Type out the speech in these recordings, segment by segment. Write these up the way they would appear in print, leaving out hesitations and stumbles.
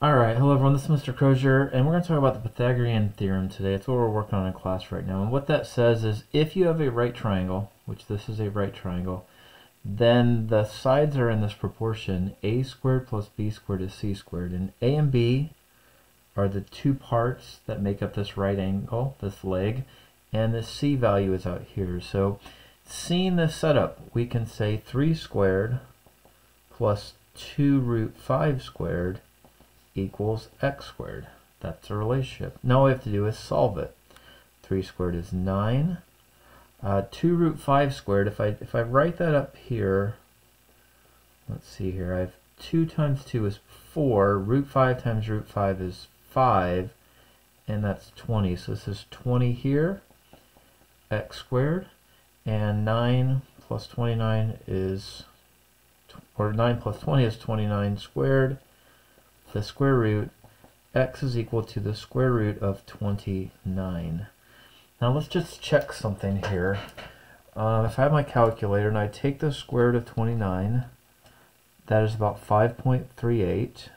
Alright, hello everyone, this is Mr. Crozier, and we're going to talk about the Pythagorean Theorem today. It's what we're working on in class right now. And what that says is if you have a right triangle, which this is a right triangle, then the sides are in this proportion, a squared plus b squared is c squared. And a and b are the two parts that make up this right angle, this leg, and the c value is out here. So seeing this setup, we can say 3 squared plus 2 root 5 squared equals x squared. That's a relationship. Now all we have to do is solve it. 3 squared is 9. 2 root 5 squared, if I write that up here, let's see here, I have 2 times 2 is 4, root 5 times root 5 is 5, and that's 20. So this is 20 here, x squared, and 9 plus 29 is, or 9 plus 20 is 29 squared. The square root, x is equal to the square root of 29. Now let's just check something here. If I have my calculator and I take the square root of 29, that is about 5.38.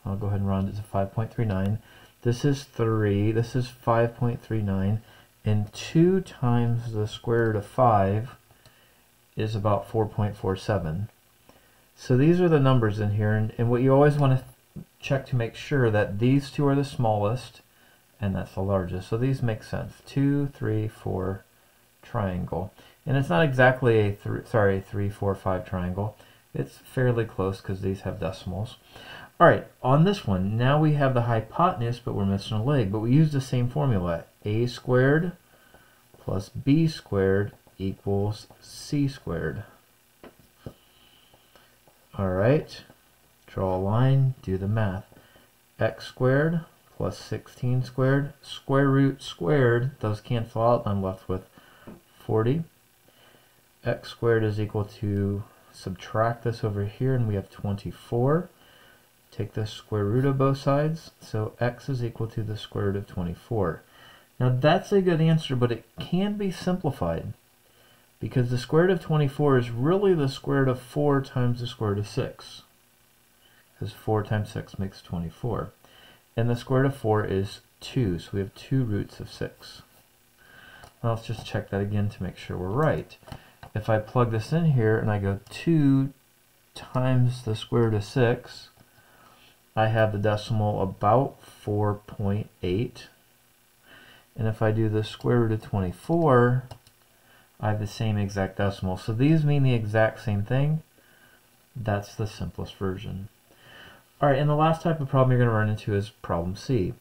I'll go ahead and round it to 5.39. This is 3, this is 5.39, and 2 times the square root of 5 is about 4.47. So these are the numbers in here, and what you always want to check to make sure that these two are the smallest and that's the largest. So these make sense. 2, 3, 4 triangle. And it's not exactly a 3, 4, 5 triangle. It's fairly close because these have decimals. Alright, on this one, now we have the hypotenuse, but we're missing a leg. But we use the same formula. A squared plus b squared equals c squared. Alright, draw a line, do the math. X squared plus 16 squared, square root squared, those cancel out, I'm left with 40. X squared is equal to, subtract this over here, and we have 24. Take the square root of both sides, so x is equal to the square root of 24. Now that's a good answer, but it can be simplified, because the square root of 24 is really the square root of 4 times the square root of 6. Because 4 times 6 makes 24. And the square root of 4 is 2, so we have 2 roots of 6. Now let's just check that again to make sure we're right. If I plug this in here and I go 2 times the square root of 6, I have the decimal about 4.8. And if I do the square root of 24, I have the same exact decimal. So these mean the exact same thing. That's the simplest version. Alright, and the last type of problem you're going to run into is problem C.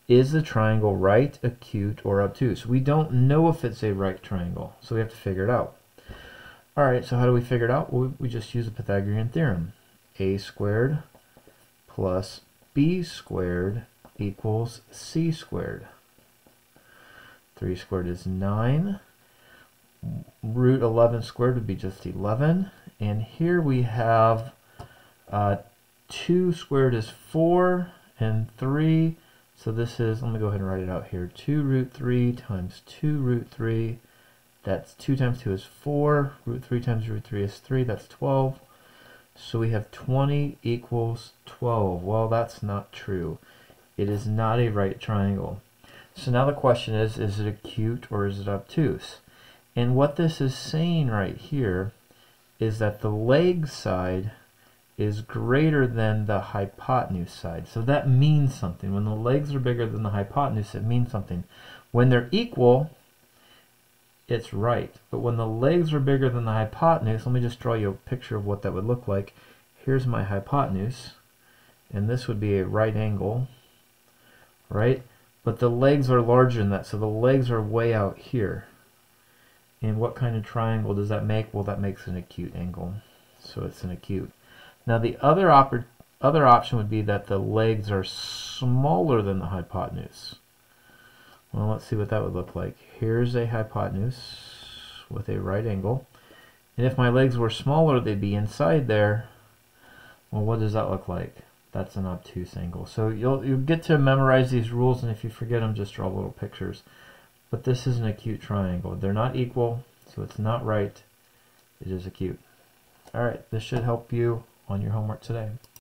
Is the triangle right, acute, or obtuse? We don't know if it's a right triangle, so we have to figure it out. Alright, so how do we figure it out? Well, we just use the Pythagorean Theorem. A squared plus b squared equals c squared. 3 squared is 9. Root 11 squared would be just 11. And here we have 2 squared is 4, and 3, so this is, let me go ahead and write it out here, 2 root 3 times 2 root 3, that's 2 times 2 is 4, root 3 times root 3 is 3, that's 12, so we have 20 equals 12. Well, that's not true. It is not a right triangle. So now the question is it acute or is it obtuse? And what this is saying right here is that the leg side is greater than the hypotenuse side. So that means something. When the legs are bigger than the hypotenuse, it means something. When they're equal, it's right. But when the legs are bigger than the hypotenuse, let me just draw you a picture of what that would look like. Here's my hypotenuse, and this would be a right angle, right? But the legs are larger than that, so the legs are way out here. And what kind of triangle does that make? Well, that makes an acute angle. So it's an acute. Now the other option would be that the legs are smaller than the hypotenuse. Well, let's see what that would look like. Here's a hypotenuse with a right angle. And if my legs were smaller, they'd be inside there. Well, what does that look like? That's an obtuse angle. So you'll get to memorize these rules, and if you forget them, just draw little pictures. But this is an acute triangle. They're not equal, so it's not right. It is acute. Alright, this should help you on your homework today.